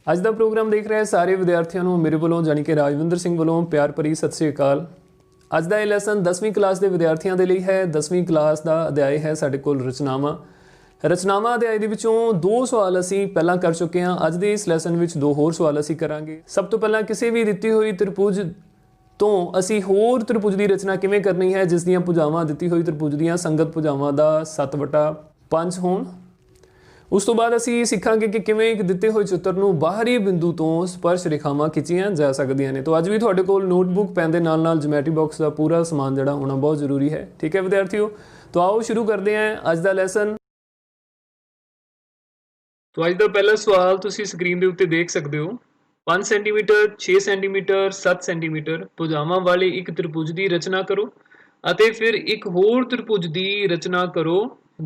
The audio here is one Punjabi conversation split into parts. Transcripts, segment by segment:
ਅੱਜ ਦਾ ਪ੍ਰੋਗਰਾਮ ਦੇਖ ਰਹੇ ਸਾਰੇ ਵਿਦਿਆਰਥੀਆਂ ਨੂੰ ਮੇਰੇ ਵੱਲੋਂ ਜਾਨੀ ਕਿ ਰਾਜਵਿੰਦਰ ਸਿੰਘ ਵੱਲੋਂ ਪਿਆਰ ਭਰੀ ਸਤਿ ਸ੍ਰੀ ਅਕਾਲ। ਅੱਜ ਦਾ ਇਹ ਲੈਸਨ 10ਵੀਂ ਕਲਾਸ ਦੇ ਵਿਦਿਆਰਥੀਆਂ ਦੇ ਲਈ ਹੈ। 10ਵੀਂ ਕਲਾਸ ਦਾ ਅਧਿਆਇ ਹੈ ਸਾਡੇ ਕੋਲ ਰਚਨਾਵਾਂ ਅਧਿਆਇ ਦੇ ਵਿੱਚੋਂ 2 ਸਵਾਲ ਅਸੀਂ ਪਹਿਲਾਂ ਕਰ ਚੁੱਕੇ ਹਾਂ। ਅੱਜ ਦੇ ਇਸ ਲੈਸਨ ਵਿੱਚ 2 ਹੋਰ ਸਵਾਲ ਅਸੀਂ ਕਰਾਂਗੇ। ਸਭ ਤੋਂ ਪਹਿਲਾਂ ਕਿਸੇ ਵੀ ਦਿੱਤੀ ਹੋਈ ਤ੍ਰਿਭੁਜ ਤੋਂ ਅਸੀਂ ਹੋਰ ਤ੍ਰਿਭੁਜ ਦੀ ਰਚਨਾ ਕਿਵੇਂ ਕਰਨੀ ਹੈ ਜਿਸ ਦੀਆਂ ਭੁਜਾਵਾਂ ਦਿੱਤੀ ਹੋਈ ਤ੍ਰਿਭੁਜ ਦੀਆਂ ਸੰਗਤ ਭੁਜਾਵਾਂ ਦਾ 7/5 ਹੋਣ। ਉਸ ਤੋਂ ਬਾਅਦ ਅਸੀਂ ਸਿੱਖਾਂਗੇ ਕਿ ਕਿਵੇਂ ਇੱਕ ਦਿੱਤੇ ਹੋਏ ਚਿੱਤਰ ਨੂੰ ਬਾਹਰੀ ਬਿੰਦੂ ਤੋਂ ਸਪਰਸ਼ ਰੇਖਾਵਾਂ ਖਿੱਚੀਆਂ ਜਾ ਸਕਦੀਆਂ ਨੇ। ਤਾਂ ਅੱਜ ਵੀ ਤੁਹਾਡੇ ਕੋਲ ਨੋਟਬੁੱਕ ਪੈਨ ਦੇ ਨਾਲ ਜਿਓਮੈਟਰੀ ਬਾਕਸ ਦਾ ਪੂਰਾ ਸਮਾਨ ਜਿਹੜਾ ਹੋਣਾ ਬਹੁਤ ਜ਼ਰੂਰੀ ਹੈ। ਠੀਕ ਹੈ ਵਿਦਿਆਰਥੀਓ, ਤਾਂ ਆਓ ਸ਼ੁਰੂ ਕਰਦੇ ਹਾਂ ਅੱਜ ਦਾ ਲੈਸਨ। तो ਅੱਜ ਦਾ ਪਹਿਲਾ ਸਵਾਲ ਤੁਸੀਂ ਸਕਰੀਨ ਦੇ ਉੱਤੇ ਦੇਖ ਸਕਦੇ ਹੋ। 5 ਸੈਂਟੀਮੀਟਰ 6 ਸੈਂਟੀਮੀਟਰ 7 ਸੈਂਟੀਮੀਟਰ ਭੁਜਾਵਾਂ ਵਾਲੇ ਇੱਕ ਤ੍ਰਿਭੁਜ ਦੀ ਰਚਨਾ ਕਰੋ ਅਤੇ ਫਿਰ ਇੱਕ ਹੋਰ ਤ੍ਰਿਭੁਜ ਦੀ ਰਚਨਾ ਕਰੋ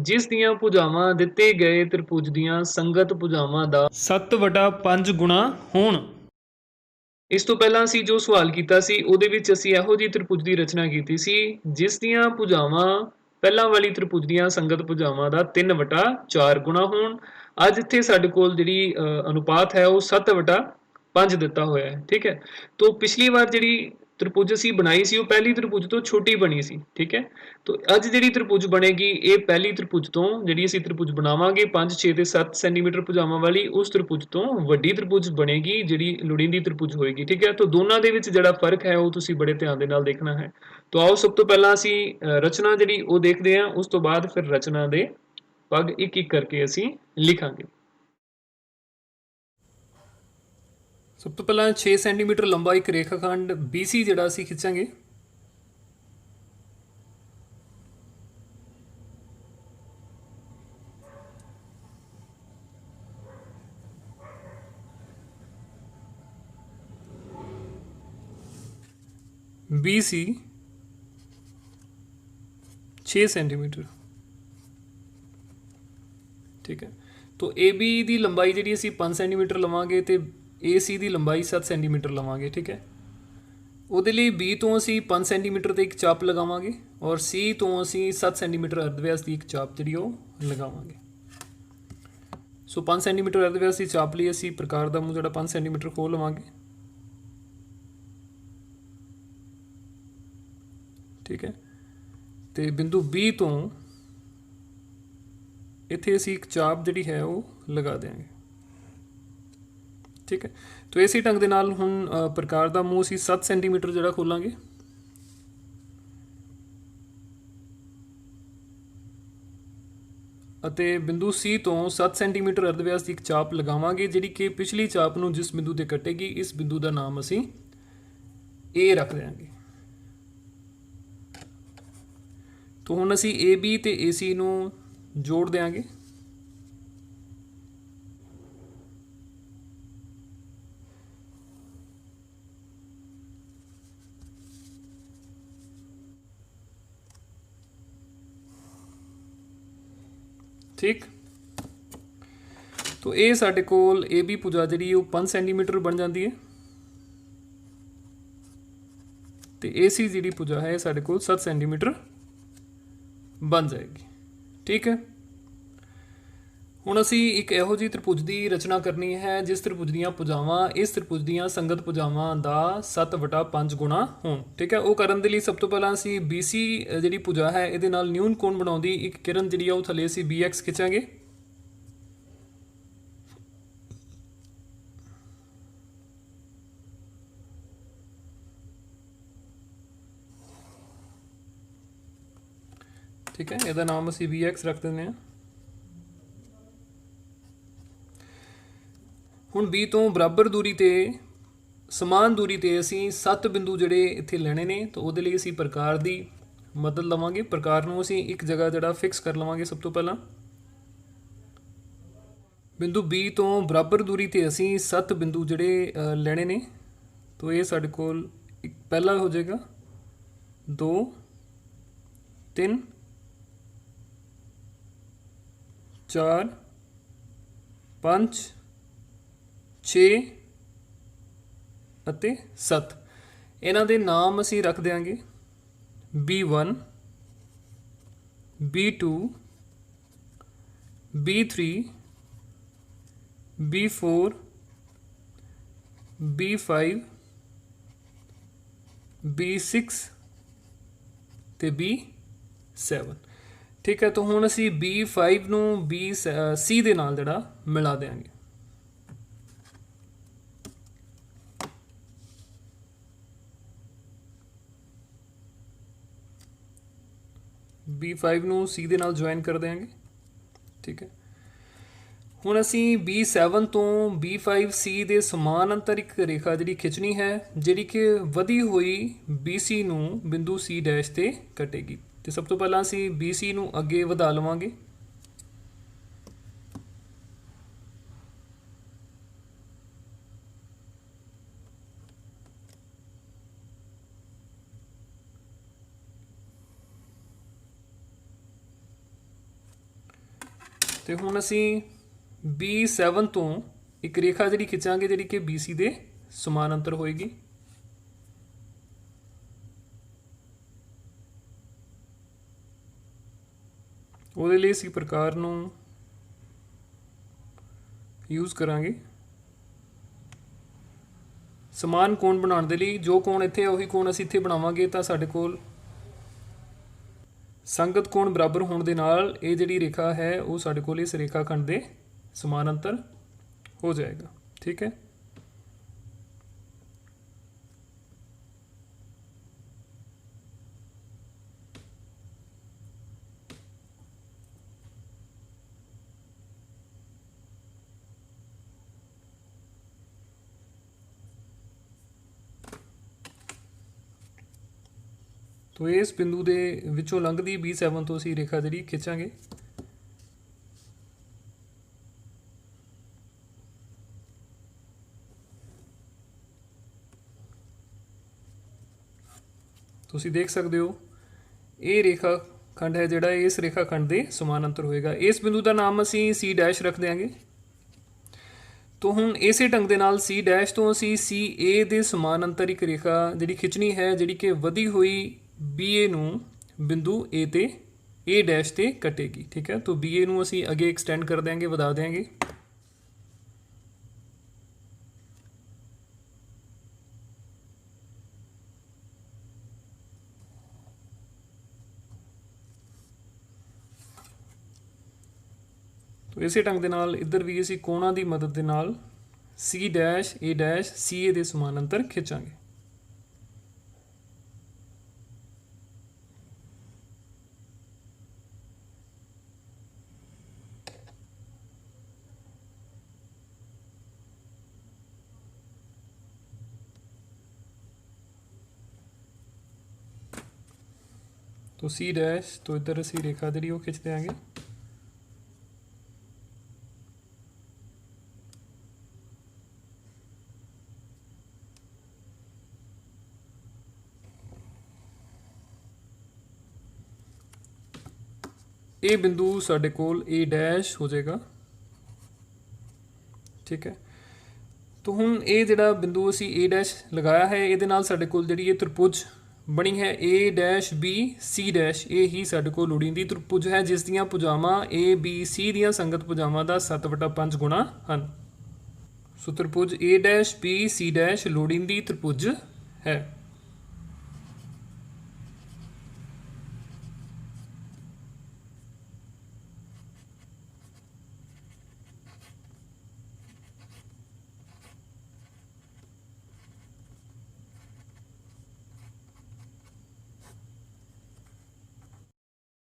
ਜਿਸ ਦੀਆਂ ਭੁਜਾਵਾਂ ਦਿੱਤੇ ਗਏ ਤ੍ਰਿਭੁਜ ਦੀਆਂ ਸੰਗਤ ਭੁਜਾਵਾਂ ਦਾ 7/5 ਗੁਣਾ ਹੋਣ। ਇਸ ਤੋਂ ਪਹਿਲਾਂ ਅਸੀਂ ਜੋ ਸਵਾਲ ਕੀਤਾ ਸੀ ਉਹਦੇ ਵਿੱਚ ਅਸੀਂ ਇਹੋ ਜਿਹੀ ਤ੍ਰਿਭੁਜ ਦੀ ਰਚਨਾ ਕੀਤੀ ਸੀ ਜਿਸ ਦੀਆਂ ਭੁਜਾਵਾਂ ਪਹਿਲਾਂ ਵਾਲੀ ਤ੍ਰਿਭੁਜ ਦੀਆਂ ਸੰਗਤ ਭੁਜਾਵਾਂ ਦਾ 3/4 ਗੁਣਾ ਹੋਣ। ਅੱਜ ਇੱਥੇ ਸਾਡੇ ਕੋਲ ਜਿਹੜੀ ਅਨੁਪਾਤ ਹੈ ਉਹ 7/5 ਦਿੱਤਾ ਹੋਇਆ ਹੈ। ਠੀਕ ਹੈ, ਤੋਂ ਪਿਛਲੀ ਵਾਰ ਜਿਹੜੀ ਤ੍ਰਿਭੁਜ ਅਸੀਂ ਬਣਾਈ ਸੀ ਉਹ ਪਹਿਲੀ ਤ੍ਰਿਭੁਜ ਤੋਂ ਛੋਟੀ ਬਣੀ ਸੀ। ਠੀਕ ਹੈ, ਤੋਂ ਅੱਜ ਜਿਹੜੀ ਤ੍ਰਿਭੁਜ ਬਣੇਗੀ ਇਹ ਪਹਿਲੀ ਤ੍ਰਿਭੁਜ ਤੋਂ ਜਿਹੜੀ ਅਸੀਂ ਤ੍ਰਿਭੁਜ ਬਣਾਵਾਂਗੇ 5 6 ਤੇ 7 ਸੈਂਟੀਮੀਟਰ ਭੁਜਾਵਾਂ ਵਾਲੀ ਉਸ ਤ੍ਰਿਭੁਜ ਤੋਂ ਵੱਡੀ ਤ੍ਰਿਭੁਜ ਬਣੇਗੀ ਜਿਹੜੀ ਲੋੜੀਂਦੀ ਤ੍ਰਿਭੁਜ ਹੋਏਗੀ। ਠੀਕ ਹੈ, ਤੋਂ ਦੋਨਾਂ ਦੇ ਵਿੱਚ ਜਿਹੜਾ ਫਰਕ ਹੈ ਉਹ ਤੁਸੀਂ ਬੜੇ ਧਿਆਨ ਦੇ ਨਾਲ ਦੇਖਣਾ ਹੈ। ਤੋਂ ਆਓ ਸਭ ਤੋਂ ਪਹਿਲਾਂ ਅਸੀਂ ਰਚਨਾ ਜਿਹੜੀ ਉਹ ਦੇਖਦੇ ਹਾਂ, ਉਸ ਤੋਂ ਬਾਅਦ ਫਿਰ ਰਚਨਾ ਦੇ ਪਗ ਇੱਕ ਇੱਕ ਕਰਕੇ ਅਸੀਂ ਲਿਖਾਂਗੇ। ਸਭ ਤੋਂ ਪਹਿਲਾਂ 6 ਸੈਂਟੀਮੀਟਰ ਲੰਬਾ ਇੱਕ ਰੇਖਾਖੰਡ BC ਜਿਹੜਾ ਅਸੀਂ ਖਿੱਚਾਂਗੇ। BC 6 centimetre. ਠੀਕ ਹੈ, तो AB ਦੀ ਲੰਬਾਈ ਜਿਹੜੀ ਅਸੀਂ 5 ਸੈਂਟੀਮੀਟਰ ਲਵਾਂਗੇ ਤੇ AC ਦੀ ਲੰਬਾਈ 7 ਸੈਂਟੀਮੀਟਰ ਲਵਾਂਗੇ। ਠੀਕ ਹੈ, ਉਹਦੇ ਲਈ B ਤੋਂ ਅਸੀਂ 5 ਸੈਂਟੀਮੀਟਰ ਤੇ ਇੱਕ ਚਾਪ ਲਗਾਵਾਂਗੇ ਔਰ C ਤੋਂ ਅਸੀਂ 7 ਸੈਂਟੀਮੀਟਰ ਅਰਧਵਿਆਸ ਦੀ ਇੱਕ ਚਾਪ ਜਿਹੜੀ ਉਹ ਲਗਾਵਾਂਗੇ। ਸੋ 5 ਸੈਂਟੀਮੀਟਰ ਅਰਧਵਿਆਸ ਦੀ ਚਾਪ ਲਈ ਅਸੀਂ ਪ੍ਰਕਾਰ ਦਾ ਮੂੰਹ ਜਿਹੜਾ 5 ਸੈਂਟੀਮੀਟਰ ਖੋਲ ਲਵਾਂਗੇ। ਠੀਕ ਹੈ, ਤੇ ਬਿੰਦੂ B ਤੋਂ ਇੱਥੇ ਅਸੀਂ ਇੱਕ ਚਾਪ ਜਿਹੜੀ ਹੈ ਉਹ ਲਗਾ ਦੇਵਾਂਗੇ। ਠੀਕ ਹੈ, तो इसी ढंग ਦੇ ਨਾਲ ਹੁਣ ਪ੍ਰਕਾਰ ਦਾ ਮੂੰਹ ਅਸੀਂ 7 ਸੈਂਟੀਮੀਟਰ ਜਿਹੜਾ ਖੋਲਾਂਗੇ ਅਤੇ ਬਿੰਦੂ C ਤੋਂ 7 ਸੈਂਟੀਮੀਟਰ ਅਰਧਵਿਆਸ ਦੀ ਇੱਕ ਚਾਪ ਲਗਾਵਾਂਗੇ ਜਿਹੜੀ ਕਿ ਪਿਛਲੀ ਚਾਪ ਨੂੰ ਜਿਸ ਬਿੰਦੂ ਤੇ ਕੱਟੇਗੀ ਇਸ ਬਿੰਦੂ ਦਾ ਨਾਮ ਅਸੀਂ A ਰੱਖ ਦਿਆਂਗੇ। तो ਹੁਣ ਅਸੀਂ AB ਤੇ AC ਨੂੰ ਜੋੜ ਦਿਆਂਗੇ। ठीक, तो ये साडे कोल AB भुजा जी 5 सैंटीमीटर बन जाती है तो AC जी भुजा है साडे कोल 7 सैंटीमीटर बन जाएगी। ठीक है, हुण असी एक इहो जी त्रिभुज की रचना करनी है जिस त्रिभुज दीयां भुजावां इस त्रिभुज दीयां संगत भुजावां दा 7/5 गुणा होण। ठीक है, वो करन दे लई सब तो पहलां असी BC जिहड़ी भुजा है इहदे नाल न्यून कोण बनाउंदी एक किरण जिहड़ी आ थल्ले असी BX खिंचांगे। ठीक है, इहदा नाम असी BX रख दिंदे हां। ਹੁਣ B ਤੋਂ ਬਰਾਬਰ ਦੂਰੀ ਤੇ ਸਮਾਨ ਦੂਰੀ ਤੇ ਅਸੀਂ 7 ਬਿੰਦੂ ਜਿਹੜੇ ਇੱਥੇ ਲੈਣੇ ਨੇ ਤਾਂ ਉਹਦੇ ਲਈ ਅਸੀਂ ਪ੍ਰਕਾਰ ਦੀ ਮਦਦ ਲਵਾਂਗੇ। ਪ੍ਰਕਾਰ ਨੂੰ ਅਸੀਂ ਇੱਕ ਜਗ੍ਹਾ ਜਿਹੜਾ ਫਿਕਸ ਕਰ ਲਵਾਂਗੇ। ਸਭ ਤੋਂ ਪਹਿਲਾਂ ਬਿੰਦੂ B ਤੋਂ ਬਰਾਬਰ ਦੂਰੀ ਤੇ ਅਸੀਂ 7 ਬਿੰਦੂ ਜਿਹੜੇ ਲੈਣੇ ਨੇ ਤਾਂ ਇਹ ਸਾਡੇ ਕੋਲ ਇੱਕ ਪਹਿਲਾ ਹੋ ਜਾਏਗਾ 2 3 4 5 6 ਅਤੇ 7। ਇਹਨਾਂ ਦੇ ਨਾਮ ਅਸੀਂ ਰੱਖ ਦਿਆਂਗੇ B1 B2 B3 B4 B5 B6 ਤੇ B7। ठीक है, तो हुण असी B5 ਨੂੰ C ਦੇ ਨਾਲ ਜਿਹੜਾ ਮਿਲਾ ਦੇਾਂਗੇ। B5 ਨੂੰ C ਦੇ ਨਾਲ ਜੁਆਇਨ ਕਰ ਦੇਾਂਗੇ। ठीक है, ਹੁਣ ਅਸੀਂ B7 ਤੋਂ B5C ਦੇ ਸਮਾਨਾਂਤਰ ਇੱਕ ਰੇਖਾ ਜਿਹੜੀ ਖਿੱਚਣੀ ਹੈ, ਜਿਹੜੀ ਕਿ ਵਧੀ ਹੋਈ BC ਨੂੰ ਬਿੰਦੂ C ਡੈਸ਼ ਤੇ ਕੱਟੇਗੀ। ਤੇ ਸਭ ਤੋਂ ਪਹਿਲਾਂ ਅਸੀਂ BC ਨੂੰ ਅੱਗੇ ਵਧਾ ਲਵਾਂਗੇ। ਤੇ ਹੁਣ ਅਸੀਂ B7 ਤੋਂ ਇੱਕ ਰੇਖਾ ਜਿਹੜੀ ਖਿੱਚਾਂਗੇ, ਜਿਹੜੀ ਕਿ BC ਦੇ ਸਮਾਨਾਂਤਰ ਹੋਏਗੀ। ਉਹਦੇ ਲਈ ਅਸੀਂ ਪ੍ਰਕਾਰ ਨੂੰ ਯੂਜ਼ ਕਰਾਂਗੇ। ਸਮਾਨ ਕੋਣ ਬਣਾਉਣ ਦੇ ਲਈ ਜੋ ਕੋਣ ਇੱਥੇ ਹੈ ਉਹੀ ਕੋਣ ਅਸੀਂ ਇੱਥੇ ਬਣਾਵਾਂਗੇ, ਤਾਂ ਸਾਡੇ ਕੋਲ ਸੰਗਤ ਕੋਣ ਬਰਾਬਰ ਹੋਣ ਦੇ ਨਾਲ ਇਹ ਜਿਹੜੀ ਰੇਖਾ ਹੈ ਉਹ ਸਾਡੇ ਕੋਲ ਇਸ ਰੇਖਾ ਖੰਡ ਦੇ समानांतर हो जाएगा। ठीक है, तो इस बिंदु के विचों लंघदी B7 तो असी रेखा जी खिंचांगे। तुसी देख सकते हो ये रेखा खंड है जिहड़ा इस रेखा खंड के समानांतर होएगा। इस बिंदु का नाम असी C डैश रख देंगे। तो हुण इस ढंग के नाल C डैश तो असी CA के समानांतर एक रेखा जिहड़ी खिंचनी है, जिहड़ी कि वधी हुई BA नूं बिंदु A ते A डैश ते कटेगी। ठीक है, तो BA नूं असी अगे एक्सटेंड कर देंगे, वधा देंगे। तो इस ढंग के नाल इधर भी असी कोणा की मदद के नाल C dash A dash CA के समानांतर खिंचांगे। तो C डैश तो इधर असी रेखा जी वो खिंच देंगे। ये बिंदु साढ़े कोल A डैश हो जाएगा। ठीक है, तो हुण ये जिहड़ा बिंदु असी A डैश लगाया है, ये नाल साढ़े कोल जिहड़ी ये त्रिभुज बनी है A dash B C dash, ये ही साढ़े कोल लोड़ींदी त्रिभुज है, जिस दियां भुजावां A B C दियां संगत भुजावां दा 7/5 गुणा हन। सो त्रिभुज A dash B C dash लोड़ींदी त्रिभुज है।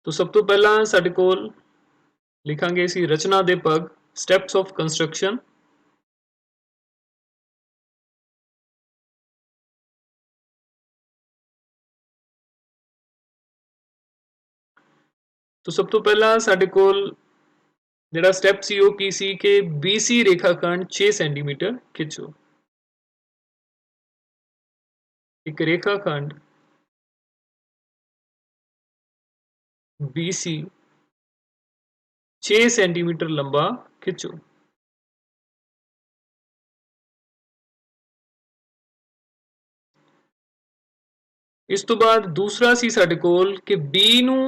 तो सब तो पहला साडे कोल लिखांगे इसी रचना दे पग, स्टेप्स ऑफ कंस्ट्रक्शन। तो सब तो पहला साडे कोल जिहड़ा स्टेप सी वो की सी कि BC रेखाखंड 6 सेंटीमीटर खिंचो। एक रेखाखंड BC 6 सेंटीमीटर लंबा खिंचो। इस तो बाद दूसरा सी साडे कोल कि B नूं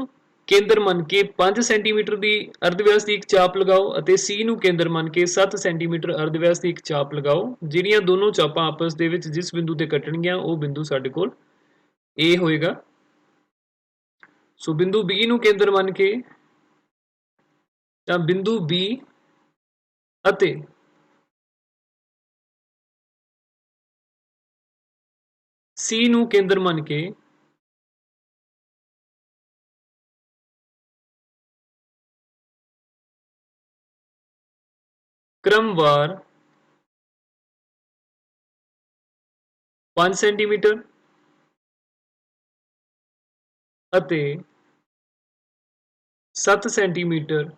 ਕੇਂਦਰ ਮੰਨ ਕੇ 5 ਸੈਂਟੀਮੀਟਰ ਦੀ ਅਰਧਵਿਆਸ ਦੀ ਇੱਕ ਚਾਪ ਲਗਾਓ ਅਤੇ C ਨੂੰ ਕੇਂਦਰ ਮੰਨ ਕੇ 7 ਸੈਂਟੀਮੀਟਰ ਅਰਧਵਿਆਸ ਦੀ ਇੱਕ ਚਾਪ ਲਗਾਓ। ਜਿਹੜੀਆਂ ਦੋਨੋਂ ਚਾਪਾਂ ਆਪਸ ਦੇ ਵਿੱਚ ਜਿਸ ਬਿੰਦੂ ਤੇ ਕੱਟਣਗੀਆਂ ਉਹ ਬਿੰਦੂ ਸਾਡੇ ਕੋਲ A ਹੋਏਗਾ। ਸੋ ਬਿੰਦੂ B ਨੂੰ ਕੇਂਦਰ ਮੰਨ ਕੇ ਤਾਂ ਬਿੰਦੂ B ਅਤੇ C ਨੂੰ ਕੇਂਦਰ ਮੰਨ ਕੇ ਕ੍ਰਮਵਾਰ 5 ਸੈਂਟੀਮੀਟਰ ਅਤੇ 7 ਸੈਂਟੀਮੀਟਰ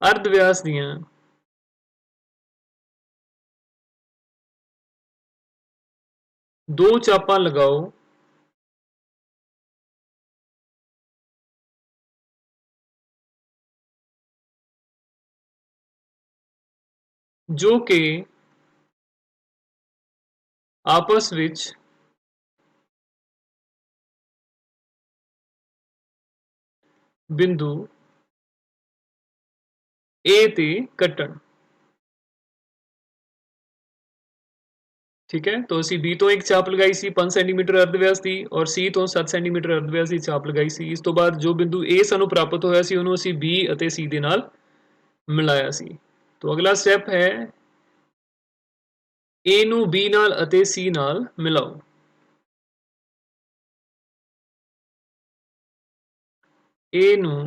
ਅਰਧਵਿਆਸ ਦੀਆਂ ਦੋ ਚਾਪਾਂ ਲਗਾਓ ਜੋ ਕਿ ਆਪਸ ਵਿੱਚ ਬਿੰਦੂ A ਤੇ ਕੱਟਣ। ਠੀਕ ਹੈ, तो ਅਸੀਂ B ਤੋਂ ਇੱਕ ਚਾਪ ਲਗਾਈ ਸੀ 5 ਸੈਂਟੀਮੀਟਰ ਅਰਧਵਿਆਸ ਦੀ ਔਰ C ਤੋਂ 7 ਸੈਂਟੀਮੀਟਰ ਅਰਧਵਿਆਸ ਦੀ ਚਾਪ ਲਗਾਈ ਸੀ। ਇਸ ਤੋਂ ਬਾਅਦ ਜੋ ਬਿੰਦੂ A ਸਾਨੂੰ ਪ੍ਰਾਪਤ ਹੋਇਆ ਸੀ ਉਹਨੂੰ ਅਸੀਂ B ਅਤੇ C ਦੇ ਨਾਲ ਮਿਲਾਇਆ ਸੀ। तो ਅਗਲਾ ਸਟੈਪ ਹੈ A ਨੂੰ B ਨਾਲ ਅਤੇ C ਨਾਲ ਮਿਲਾਓ। A ਨੂੰ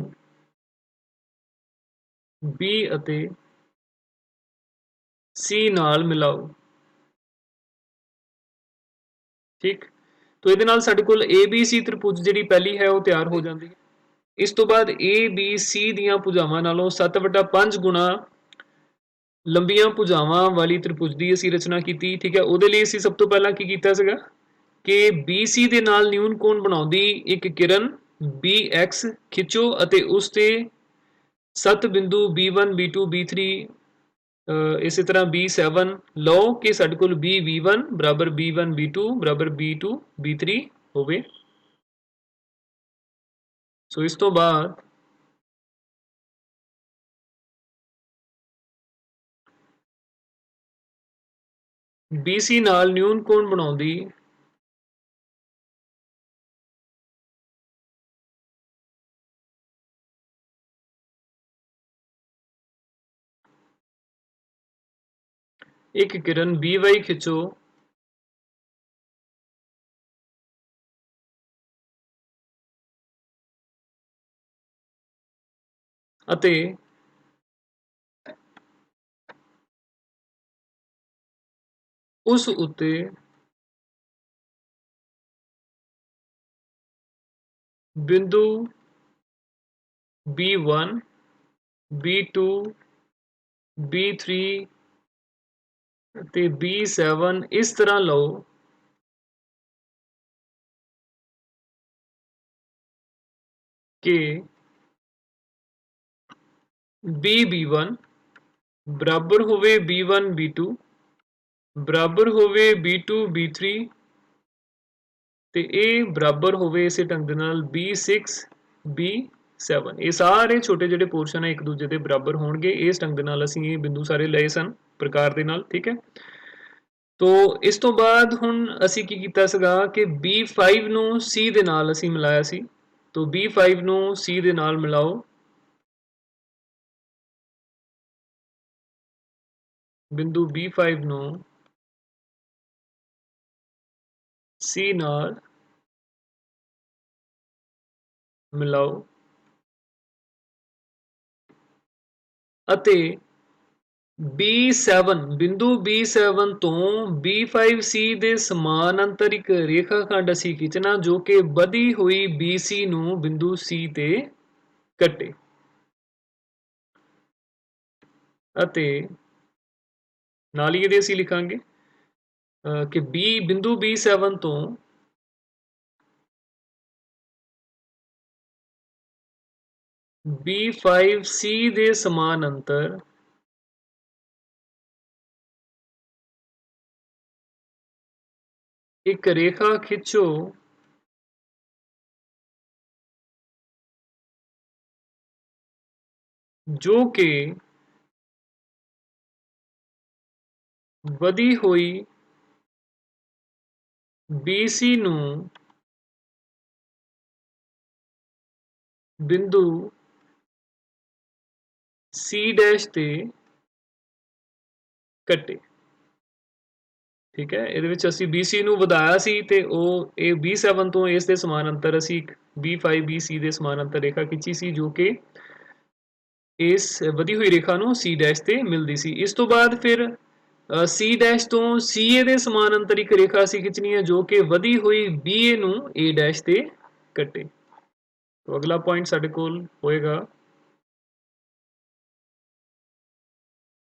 B ਅਤੇ C ਨਾਲ ਮਿਲਾਓ। ਠੀਕ, तो ਇਹਦੇ ਨਾਲ ਸਾਡੇ ਕੋਲ ABC ਤ੍ਰਿਭੁਜ ਜਿਹੜੀ ਪਹਿਲੀ ਹੈ ਉਹ ਤਿਆਰ ਹੋ ਜਾਂਦੀ ਹੈ। ਇਸ ਤੋਂ ਬਾਅਦ ABC ਦੀਆਂ ਭੁਜਾਵਾਂ ਨਾਲੋਂ 7/5 ਗੁਣਾ ਲੰਬੀਆਂ ਭੁਜਾਵਾਂ ਵਾਲੀ ਤ੍ਰਿਭੁਜ ਦੀ ਅਸੀਂ ਰਚਨਾ ਕੀਤੀ। ਠੀਕ ਹੈ, ਉਹਦੇ ਲਈ ਅਸੀਂ ਸਭ ਤੋਂ ਪਹਿਲਾਂ ਕੀ ਕੀਤਾ ਸੀਗਾ ਕਿ BC ਦੇ ਨਾਲ ਨਿਊਨ ਕੋਣ ਬਣਾਉਂਦੀ ਇੱਕ ਕਿਰਨ BX ਖਿੱਚੋ ਅਤੇ ਉਸ ਤੇ 7 ਬਿੰਦੂ B1 B2 B3 ਇਸੇ ਤਰ੍ਹਾਂ B7 ਲਓ ਕਿ ਸਾਡੇ ਕੋਲ B1 ਬਰਾਬਰ B1 B2 ਬਰਾਬਰ B2 B3 ਹੋਵੇ। ਸੋ ਇਸ ਤੋਂ ਬਾਅਦ BC ਨਾਲ ਨਿਊਨ ਕੋਣ ਬਣਾਉਂਦੀ ਇੱਕ ਕਿਰਨ BY ਖਿੱਚੋ ਅਤੇ ਉਸ ਉੱਤੇ ਬਿੰਦੂ B1 B2 B3 ਅਤੇ B7 ਇਸ ਤਰ੍ਹਾਂ ਲਓ ਕਿ B1 ਬਰਾਬਰ ਹੋਵੇ B1 B2 ਬਰਾਬਰ ਹੋਵੇ B2 B3 ਤੇ ਇਹ ਬਰਾਬਰ ਹੋਵੇ ਇਸੇ ਢੰਗ ਦੇ ਨਾਲ B6 B7। ਇਹ ਸਾਰੇ ਛੋਟੇ ਜਿਹੜੇ ਪੋਰਸ਼ਨ ਹੈ ਇੱਕ ਦੂਜੇ ਦੇ ਬਰਾਬਰ ਹੋਣਗੇ। ਇਸ ਢੰਗ ਦੇ ਨਾਲ ਅਸੀਂ ਇਹ ਬਿੰਦੂ ਸਾਰੇ ਲਏ ਸਨ ਪ੍ਰਕਾਰ ਦੇ ਨਾਲ। ਠੀਕ ਹੈ, ਤੋ ਇਸ ਤੋਂ ਬਾਅਦ ਹੁਣ ਅਸੀਂ ਕੀ ਕੀਤਾ ਸੀਗਾ ਕਿ B5 ਨੂੰ C ਦੇ ਨਾਲ ਅਸੀਂ ਮਿਲਾਇਆ ਸੀ। ਤੋ B5 ਨੂੰ C ਦੇ ਨਾਲ ਮਿਲਾਓ। ਬਿੰਦੂ B5 ਨੂੰ C ਨਾਲ ਮਿਲਾਓ ਅਤੇ B7 ਬਿੰਦੂ B7 ਤੋਂ B5C ਦੇ ਸਮਾਨਾਂਤਰ ਇੱਕ ਰੇਖਾਖੰਡ ਅਸੀਂ ਖਿੱਚਣਾ ਜੋ ਕਿ ਵਧੀ ਹੋਈ BC ਨੂੰ ਬਿੰਦੂ C ਤੇ ਕੱਟੇ ਅਤੇ ਨਾਲ ਹੀ ਇਹਦੇ ਅਸੀਂ ਲਿਖਾਂਗੇ ਕਿ ਬਿੰਦੂ B7 ਤੋਂ B5C ਦੇ ਸਮਾਨਾਂਤਰ ਇੱਕ ਰੇਖਾ ਖਿੱਚੋ जो कि ਵਧੀ ਹੋਈ BC ਨੂੰ ਬਿੰਦੂ C' ਤੇ ਕੱਟੇ। ਠੀਕ ਹੈ, ਇਹਦੇ ਵਿੱਚ ਅਸੀਂ BC ਨੂੰ ਵਧਾਇਆ ਸੀ ਤੇ ਉਹ ਇਹ B7 ਤੋਂ ਇਸ ਦੇ ਸਮਾਨਾਂਤਰ ਅਸੀਂ B5 BC ਦੇ ਸਮਾਨਾਂਤਰ ਰੇਖਾ ਖਿੱਚੀ ਸੀ ਜੋ ਕਿ ਇਸ ਵਧੀ ਹੋਈ ਰੇਖਾ ਨੂੰ C' ਤੇ ਮਿਲਦੀ ਸੀ। ਇਸ ਤੋਂ ਬਾਅਦ ਫਿਰ C' ਤੋਂ CA ਦੇ ਸਮਾਨਾਂਤਰ ਇੱਕ ਰੇਖਾ ਅਸੀਂ ਖਿੱਚਣੀ ਹੈ ਜੋ ਕਿ ਵਧੀ ਹੋਈ BA ਨੂੰ A' ਤੇ ਕੱਟੇ। तो अगला पॉइंट साडे कोल होएगा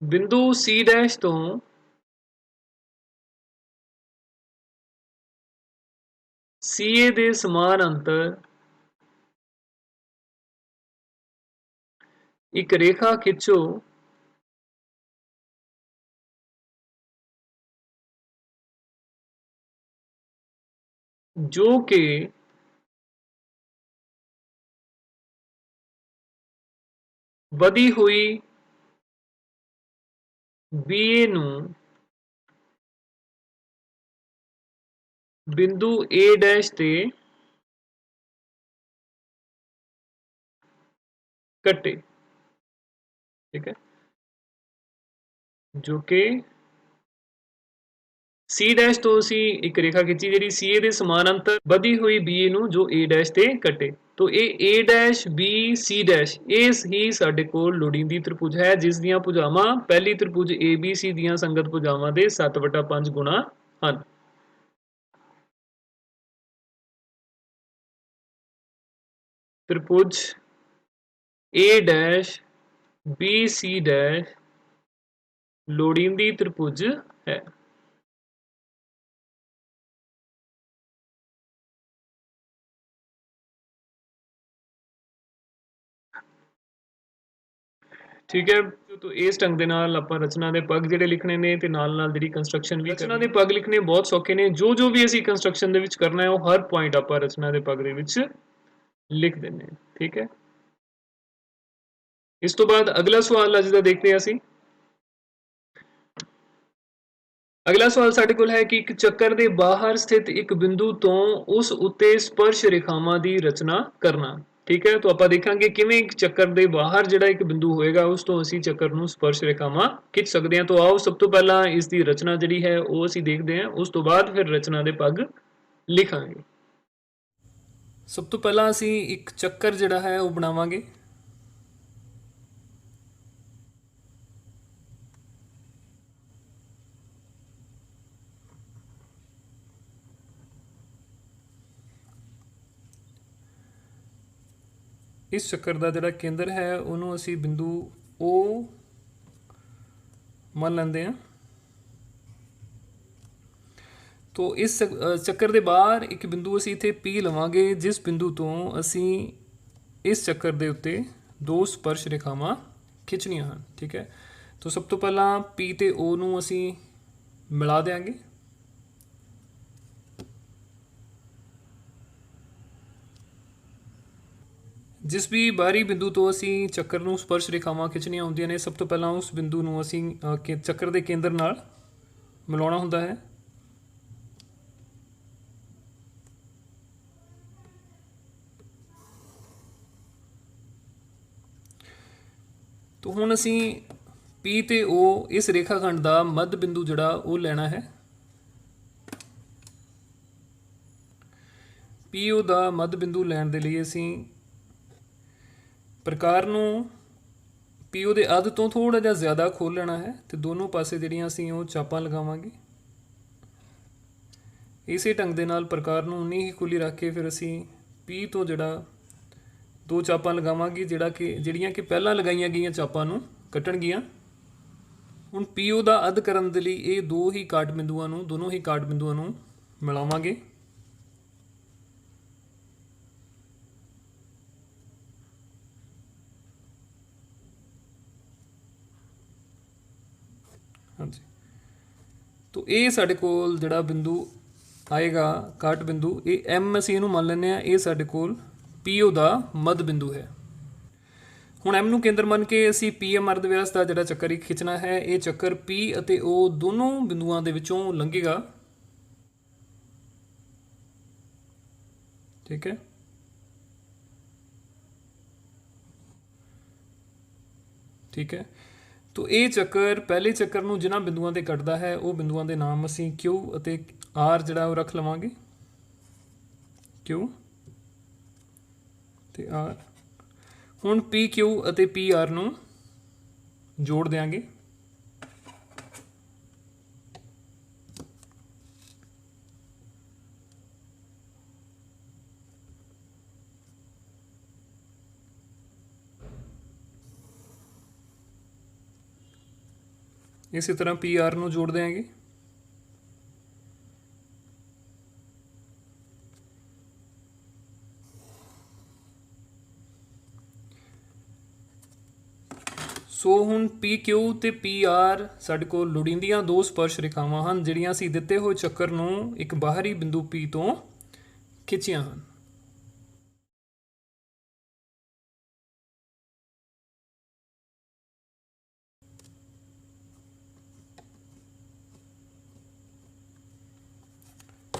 बिंदु C' तो CA ਦੇ ਸਮਾਨ ਅੰਤਰ ਇੱਕ ਰੇਖਾ ਖਿੱਚੋ ਜੋ ਕਿ ਵਧੀ ਹੋਈ BA ਨੂੰ ਬਿੰਦੂ A' ਤੇ ਕੱਟੇ। ठीक है, जो कि C' ਤੋਂ ਅਸੀਂ ਇੱਕ ਰੇਖਾ ਖਿੱਚੀ ਜਿਹੜੀ CA ਦੇ ਸਮਾਨਾਂਤਰ ਵਧੀ ਹੋਈ BA ਨੂੰ ਜੋ A' ਤੇ ਕੱਟੇ। ਤੋ ਇਹ A' B C' ਇਸ ਹੀ ਸਾਡੇ ਕੋਲ ਲੋੜੀਂਦੀ ਤ੍ਰਿਭੁਜ ਹੈ ਜਿਸ ਦੀਆਂ ਭੁਜਾਵਾਂ ਪਹਿਲੀ ਤ੍ਰਿਭੁਜ ABC ਦੀਆਂ ਸੰਗਤ ਭੁਜਾਵਾਂ ਦੇ 7/5 ਗੁਣਾ ਹਨ। ਤ੍ਰਿਭੁਜ A' BC' ਲੋੜੀਂਦੀ ਤ੍ਰਿਭੁਜ ਹੈ। ठीक है, तो इस ढंग ਦੇ ਨਾਲ ਆਪਾਂ ਰਚਨਾ ਦੇ ਪਗ ਜਿਹੜੇ ਲਿਖਣੇ ਨੇ ਤੇ ਨਾਲ ਜਿਹੜੀ ਕੰਸਟਰਕਸ਼ਨ ਵੀ ਰਚਨਾ ਦੇ ਪਗ ਲਿਖਣੇ ਬਹੁਤ ਸੌਖੇ ਨੇ। ਜੋ ਵੀ ਅਸੀਂ ਕੰਸਟਰਕਸ਼ਨ ਦੇ ਵਿੱਚ ਕਰਨਾ ਹੈ ਉਹ ਹਰ ਪੁਆਇੰਟ ਆਪਾਂ ਰਚਨਾ ਦੇ ਪਗ ਦੇ ਵਿੱਚ ਲਿਖ ਦਿੰਨੇ ਹਾਂ। ਠੀਕ ਹੈ, ਇਸ ਤੋਂ ਬਾਅਦ ਅਗਲਾ ਸਵਾਲ ਅੱਜ ਦਾ ਦੇਖਦੇ ਹਾਂ ਅਸੀਂ। ਅਗਲਾ ਸਵਾਲ ਸਾਡੇ ਕੋਲ ਹੈ ਕਿ ਇੱਕ ਚੱਕਰ ਦੇ ਬਾਹਰ ਸਥਿਤ ਇੱਕ ਬਿੰਦੂ ਤੋਂ ਉਸ ਉੱਤੇ ਸਪਰਸ਼ ਰੇਖਾਵਾਂ ਦੀ ਰਚਨਾ ਕਰਨਾ। ਠੀਕ ਹੈ, ਤਾਂ ਆਪਾਂ ਦੇਖਾਂਗੇ ਕਿਵੇਂ ਇੱਕ ਚੱਕਰ ਦੇ ਬਾਹਰ ਜਿਹੜਾ ਇੱਕ ਬਿੰਦੂ ਹੋਏਗਾ ਉਸ ਤੋਂ ਅਸੀਂ ਚੱਕਰ ਨੂੰ ਸਪਰਸ਼ ਰੇਖਾਵਾਂ ਖਿੱਚ ਸਕਦੇ ਹਾਂ। ਤਾਂ ਆਓ ਸਭ ਤੋਂ ਪਹਿਲਾਂ ਇਸ ਦੀ ਰਚਨਾ ਜਿਹੜੀ ਹੈ ਉਹ ਅਸੀਂ ਦੇਖਦੇ ਹਾਂ, ਉਸ ਤੋਂ ਬਾਅਦ ਫਿਰ ਰਚਨਾ ਦੇ ਪਗ ਲਿਖਾਂਗੇ। ਸਭ ਤੋਂ ਪਹਿਲਾਂ ਅਸੀਂ ਇੱਕ ਚੱਕਰ ਜਿਹੜਾ ਹੈ ਉਹ ਬਣਾਵਾਂਗੇ। इस चक्कर का जोड़ा केंद्र है उन्होंने असी बिंदु O मान लेंदे हैं। तो इस चक्कर के बाहर एक बिंदु असी इत्थे P लवांगे जिस बिंदु तो असी इस चक्कर के उत्ते दो स्पर्श रेखावां खिंचनियां हैं। ठीक है, तो सब तो पहला P ते O नूं असी मिला देंगे। जिस भी बाहरी बिंदु तो असी ਚੱਕਰ ਨੂੰ ਸਪਰਸ਼ ਰੇਖਾਵਾਂ ਖਿੱਚਣੀਆਂ ਹੁੰਦੀਆਂ ਨੇ ਸਭ ਤੋਂ ਪਹਿਲਾਂ ਉਸ ਬਿੰਦੂ ਨੂੰ ਅਸੀਂ ਚੱਕਰ ਦੇ ਕੇਂਦਰ ਨਾਲ ਮਿਲਾਉਣਾ ਹੁੰਦਾ ਹੈ। तो ਹੁਣ ਅਸੀਂ P ਤੇ O ਇਸ ਰੇਖਾਖੰਡ ਦਾ ਮੱਧ ਬਿੰਦੂ ਜਿਹੜਾ ਉਹ ਲੈਣਾ ਹੈ। PO ਦਾ ਮੱਧ ਬਿੰਦੂ ਲੈਣ ਦੇ ਲਈ ਅਸੀਂ प्रकार ਨੂੰ PO ਦੇ ਅੱਧ ਤੋਂ ਥੋੜਾ ਜਿਹਾ ਜ਼ਿਆਦਾ ਖੋਲ ਲੈਣਾ ਹੈ ਤੇ ਦੋਨੋਂ ਪਾਸੇ ਜਿਹੜੀਆਂ ਅਸੀਂ ਉਹ ਚਾਪਾਂ ਲਗਾਵਾਂਗੇ। ਇਸੇ ਢੰਗ ਦੇ ਨਾਲ ਪ੍ਰਕਾਰ ਨੂੰ ਉਨੀ ਹੀ ਖੁੱਲੀ ਰੱਖ ਕੇ ਫਿਰ ਅਸੀਂ P ਤੋਂ ਜਿਹੜਾ ਦੋ ਚਾਪਾਂ ਲਗਾਵਾਂਗੇ ਜਿਹੜੀਆਂ ਕਿ ਪਹਿਲਾਂ ਲਗਾਈਆਂ ਗਈਆਂ ਚਾਪਾਂ ਨੂੰ ਕੱਟਣਗੀਆਂ। ਹੁਣ PO ਦਾ ਅੱਧ ਕਰਨ ਦੇ ਲਈ ਇਹ ਦੋਨੋਂ ਹੀ ਕਾਟ ਬਿੰਦੂਆਂ ਨੂੰ ਮਿਲਾਵਾਂਗੇ। हाँ जी, तो ये साढ़े कोल जिहड़ा बिंदु आएगा काट बिंदु ये M असीं इहनूं मान लैंदे आ, ये साढ़े कोल PO दा मध्य बिंदु है। ਹੁਣ m ਨੂੰ ਕੇਂਦਰ ਮੰਨ ਕੇ ਅਸੀਂ pm ਅਰਧ ਵਿਆਸ ਦਾ ਜਿਹੜਾ ਚੱਕਰ ਇੱਕ ਖਿੱਚਣਾ ਹੈ। ਇਹ ਚੱਕਰ p ਅਤੇ o ਦੋਨੋਂ ਬਿੰਦੂਆਂ ਦੇ ਵਿੱਚੋਂ ਲੰਘੇਗਾ। ਠੀਕ ਹੈ, ਠੀਕ ਹੈ। ਤੋ ਇਹ ਚੱਕਰ ਪਹਿਲੇ ਚੱਕਰ ਨੂੰ ਜਿਨ੍ਹਾਂ ਬਿੰਦੂਆਂ ਤੇ ਕੱਟਦਾ ਹੈ ਉਹ ਬਿੰਦੂਆਂ ਦੇ ਨਾਮ ਅਸੀਂ Q ਅਤੇ R ਜਿਹੜਾ ਉਹ ਰੱਖ ਲਵਾਂਗੇ। Q ਤੇ R। ਹੁਣ PQ ਅਤੇ PR ਨੂੰ ਜੋੜ ਦਿਆਂਗੇ। ਇਸੇ ਤਰ੍ਹਾਂ PR ਨੂੰ ਜੋੜ ਦਿਆਂਗੇ। ਸੋ ਹੁਣ PQ ਤੇ PR ਸਾਡੇ ਕੋਲ ਲੋੜੀਂਦੀਆਂ ਦੋ ਸਪਰਸ਼ ਰੇਖਾਵਾਂ ਹਨ ਜਿਹੜੀਆਂ ਅਸੀਂ ਦਿੱਤੇ ਹੋਏ ਚੱਕਰ ਨੂੰ ਇੱਕ ਬਾਹਰੀ ਬਿੰਦੂ P ਤੋਂ ਖਿੱਚੀਆਂ ਹਨ।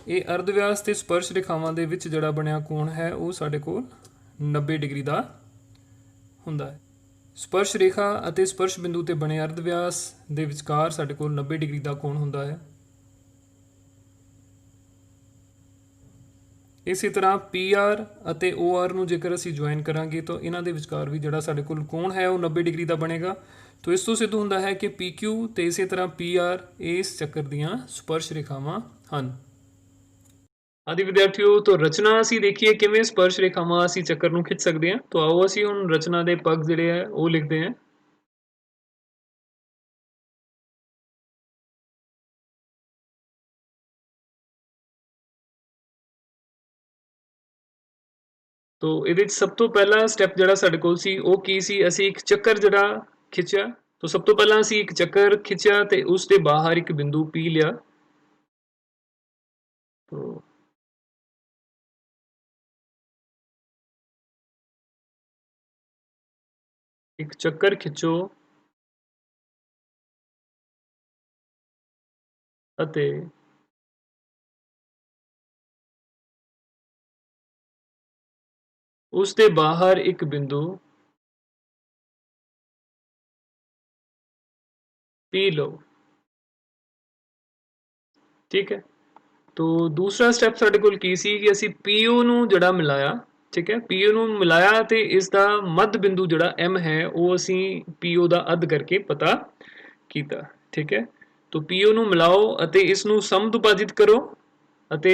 ਇਹ ਅਰਧ ਵਿਆਸ ਤੇ ਸਪਰਸ਼ ਰੇਖਾਵਾਂ ਦੇ ਵਿੱਚ ਜਿਹੜਾ ਬਣਿਆ ਕੋਣ ਹੈ ਉਹ ਸਾਡੇ ਕੋਲ 90 ਡਿਗਰੀ ਦਾ ਹੁੰਦਾ ਹੈ। ਸਪਰਸ਼ ਰੇਖਾ ਅਤੇ ਸਪਰਸ਼ ਬਿੰਦੂ ਤੇ ਬਣੇ ਅਰਧ ਵਿਆਸ ਦੇ ਵਿਚਕਾਰ ਸਾਡੇ ਕੋਲ 90 ਡਿਗਰੀ ਦਾ ਕੋਣ ਹੁੰਦਾ ਹੈ। ਇਸੇ ਤਰ੍ਹਾਂ PR ਅਤੇ OR ਨੂੰ ਜੇਕਰ ਅਸੀਂ ਜੁਆਇਨ ਕਰਾਂਗੇ ਤਾਂ ਇਹਨਾਂ ਦੇ ਵਿਚਕਾਰ ਵੀ ਜਿਹੜਾ ਸਾਡੇ ਕੋਲ ਕੋਣ ਹੈ ਉਹ 90 ਡਿਗਰੀ ਦਾ ਬਣੇਗਾ। ਤਾਂ ਇਸ ਤੋਂ ਸਿੱਧ ਹੁੰਦਾ ਹੈ ਕਿ PQ ਤੇ ਇਸੇ ਤਰ੍ਹਾਂ PR ਇਸ ਚੱਕਰ ਦੀਆਂ ਸਪਰਸ਼ ਰੇਖਾਵਾਂ ਹਨ। ਆਦਿ ਵਿਦਿਆਰਥੀਓ, ਤੋਂ ਰਚਨਾ ਅਸੀਂ ਦੇਖੀਏ ਕਿਵੇਂ ਸਪਰਸ਼ ਰੇਖਾਵਾਂ ਅਸੀਂ ਚੱਕਰ ਨੂੰ ਖਿੱਚ ਸਕਦੇ ਹਾਂ। ਤਾਂ ਆਓ ਅਸੀਂ ਹੁਣ ਰਚਨਾ ਦੇ ਪੱਗ ਜਿਹੜੇ ਹੈ ਉਹ ਲਿਖਦੇ ਹਾਂ। तो ਇਹਦੇ 'ਚ ਸਭ ਤੋਂ ਪਹਿਲਾ ਸਟੈਪ ਜਿਹੜਾ ਸਾਡੇ ਕੋਲ ਸੀ ਉਹ ਕੀ ਸੀ? ਅਸੀਂ ਇੱਕ ਚੱਕਰ ਜਿਹੜਾ ਖਿੱਚਿਆ। ਤਾਂ ਸਭ ਤੋਂ ਪਹਿਲਾਂ ਅਸੀਂ ਇੱਕ ਚੱਕਰ ਖਿੱਚਿਆ ਤੇ ਉਸ ਦੇ ਬਾਹਰ ਇੱਕ ਬਿੰਦੂ P ਲਿਆ। तो ਇੱਕ ਚੱਕਰ ਖਿੱਚੋ ਅਤੇ ਉਸ ਦੇ ਬਾਹਰ ਇੱਕ ਬਿੰਦੂ P ਲਓ। ਠੀਕ ਹੈ। तो दूसरा स्टैप ਸਾਡੇ ਕੋਲ ਕੀ ਸੀ ਕਿ ਅਸੀਂ PO ਨੂੰ ਜਿਹੜਾ ਮਿਲਾਇਆ। ਠੀਕ ਹੈ, PO ਨੂੰ ਮਿਲਾਇਆ ਤੇ ਇਸ ਦਾ ਮੱਧ ਬਿੰਦੂ ਜਿਹੜਾ M ਹੈ ਉਹ ਅਸੀਂ PO ਦਾ ਅੱਧ ਕਰਕੇ ਪਤਾ ਕੀਤਾ। ਠੀਕ ਹੈ, तो PO ਨੂੰ ਮਿਲਾਓ ਅਤੇ ਇਸ ਨੂੰ ਸਮਦੁਭਾਜਿਤ ਕਰੋ ਅਤੇ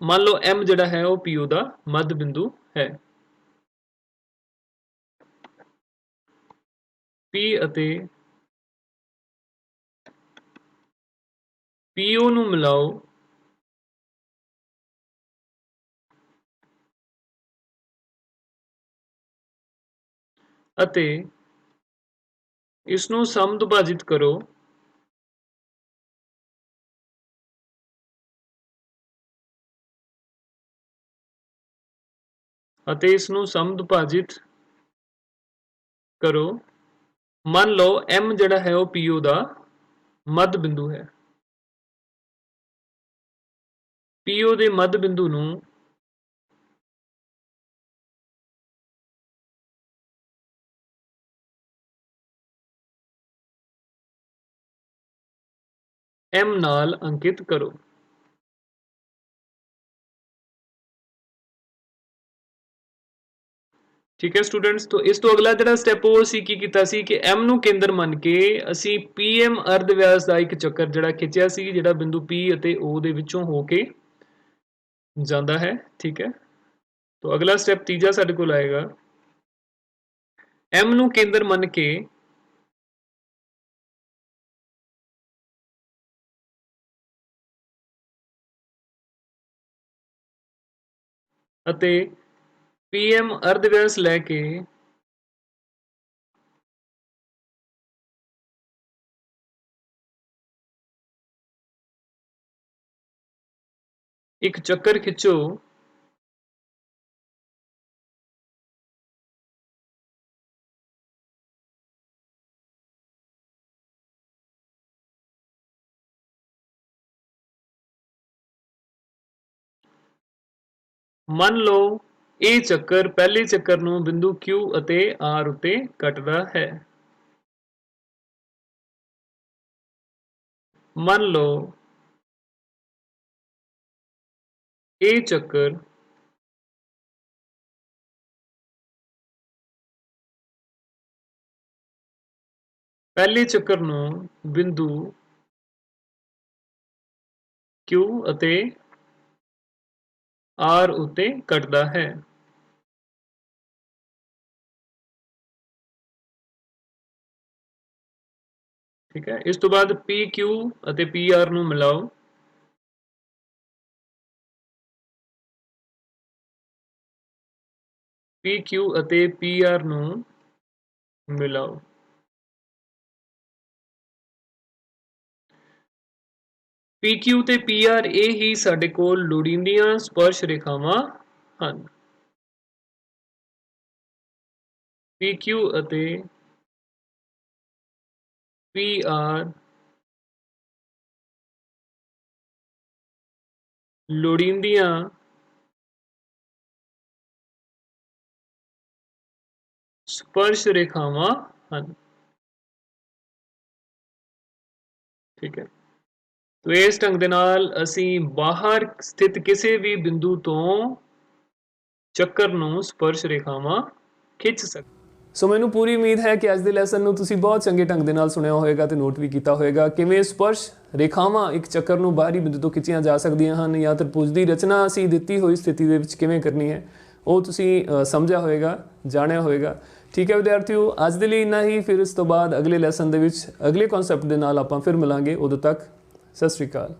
ਮੰਨ ਲਓ M ਜਿਹੜਾ ਹੈ ਉਹ PO ਦਾ ਮੱਧ ਬਿੰਦੂ ਹੈ। P ਅਤੇ PO ਨੂੰ ਮਿਲਾਓ ਅਤੇ ਇਸ ਨੂੰ ਸਮਦੁਭਾਜਿਤ ਕਰੋ ਅਤੇ ਇਸ ਨੂੰ ਸਮਦੁਭਾਜਿਤ ਕਰੋ। ਮੰਨ ਲਓ M ਜਿਹੜਾ ਹੈ ਉਹ PO ਦਾ ਮੱਧ ਬਿੰਦੂ ਹੈ। PO ਦੇ ਮੱਧ ਬਿੰਦੂ ਨੂੰ M ਨਾਲ ਅੰਕਿਤ ਕਰੋ। ठीक है स्टूडेंट्स, तो इस तो अगला ਜਿਹੜਾ ਸਟੈਪ ਉਹ ਅਸੀਂ ਕੀ ਕੀਤਾ ਸੀ ਕਿ M ਨੂੰ ਕੇਂਦਰ ਮੰਨ ਕੇ ਅਸੀਂ PM ਅਰਧ ਵਿਆਸ ਦਾ ਇੱਕ ਚੱਕਰ ਜਿਹੜਾ ਖਿੱਚਿਆ ਸੀ ਜਿਹੜਾ ਬਿੰਦੂ P ਅਤੇ O ਦੇ ਵਿੱਚੋਂ ਹੋ ਕੇ ਜਾਂਦਾ ਹੈ। ਠੀਕ ਹੈ, तो अगला स्टेप ਤੀਜਾ ਸਾਡੇ ਕੋਲ ਆਏਗਾ। M ਨੂੰ ਕੇਂਦਰ ਮੰਨ ਕੇ ਅਤੇ PM ਅਰਧ ਵਿਆਸ ਲੈ ਕੇ ਇੱਕ ਚੱਕਰ ਖਿੱਚੋ ਮੰਨ ਲਓ ਇਹ ਚੱਕਰ ਪਹਿਲੇ ਚੱਕਰ ਨੂੰ ਬਿੰਦੂ Q ਅਤੇ R ਉੱਤੇ ਕੱਟਦਾ ਹੈ। ਮੰਨ ਲਓ ਇਹ ਚੱਕਰ ਪਹਿਲੇ ਚੱਕਰ ਨੂੰ ਬਿੰਦੂ Q ਅਤੇ R ਉੱਤੇ ਕੱਟਦਾ ਹੈ। ठीक है, इस तो बाद PQ ਅਤੇ PR ਨੂੰ ਮਿਲਾਓ। PQ ਅਤੇ PR ਨੂੰ ਮਿਲਾਓ। PQ ਤੇ PR ਇਹ ਹੀ ਸਾਡੇ ਕੋਲ ਲੋੜੀਂਦੀਆਂ ਸਪਰਸ਼ ਰੇਖਾਵਾਂ ਹਨ। PQ ਅਤੇ PR ਲੋੜੀਂਦੀਆਂ ਸਪਰਸ਼ ਰੇਖਾਵਾਂ ਹਨ। ਠੀਕ ਹੈ, तो इस ढंग दे नाल असीं बाहर स्थित किसी भी बिंदु तो ਚੱਕਰ ਨੂੰ ਸਪਰਸ਼ ਰੇਖਾਵਾਂ ਖਿੱਚ ਸਕਦੇ। ਸੋ ਮੈਨੂੰ ਪੂਰੀ ਉਮੀਦ ਹੈ ਕਿ ਅੱਜ ਦੇ ਲੈਸਨ ਨੂੰ ਤੁਸੀਂ ਬਹੁਤ ਚੰਗੇ ਢੰਗ ਦੇ ਨਾਲ ਸੁਣਿਆ ਹੋਵੇਗਾ ਤੇ ਨੋਟ ਵੀ ਕੀਤਾ ਹੋਵੇਗਾ ਕਿਵੇਂ ਸਪਰਸ਼ ਰੇਖਾਵਾਂ ਇੱਕ ਚੱਕਰ ਨੂੰ ਬਾਹਰੀ ਬਿੰਦੂ ਤੋਂ ਖਿੱਚੀਆਂ ਜਾ ਸਕਦੀਆਂ ਹਨ ਜਾਂ ਤ੍ਰਿਭੁਜ ਦੀ ਰਚਨਾ ਅਸੀਂ ਦਿੱਤੀ ਹੋਈ ਸਥਿਤੀ ਦੇ ਵਿੱਚ ਕਿਵੇਂ ਕਰਨੀ ਹੈ ਉਹ ਤੁਸੀਂ ਸਮਝਿਆ ਹੋਵੇਗਾ, ਜਾਣਿਆ ਹੋਵੇਗਾ। ਠੀਕ ਹੈ ਵਿਦਿਆਰਥੀਓ, ਅੱਜ ਦੇ ਲਈ ਇੰਨਾ ਹੀ। ਫਿਰ ਇਸ ਤੋਂ ਬਾਅਦ ਅਗਲੇ ਲੈਸਨ ਦੇ ਵਿੱਚ ਅਗਲੇ ਕਨਸੈਪਟ ਦੇ ਨਾਲ ਆਪਾਂ ਫਿਰ ਮਿਲਾਂਗੇ। ਉਦੋਂ ਤੱਕ ਸਤਿ ਸ਼੍ਰੀ ਅਕਾਲ।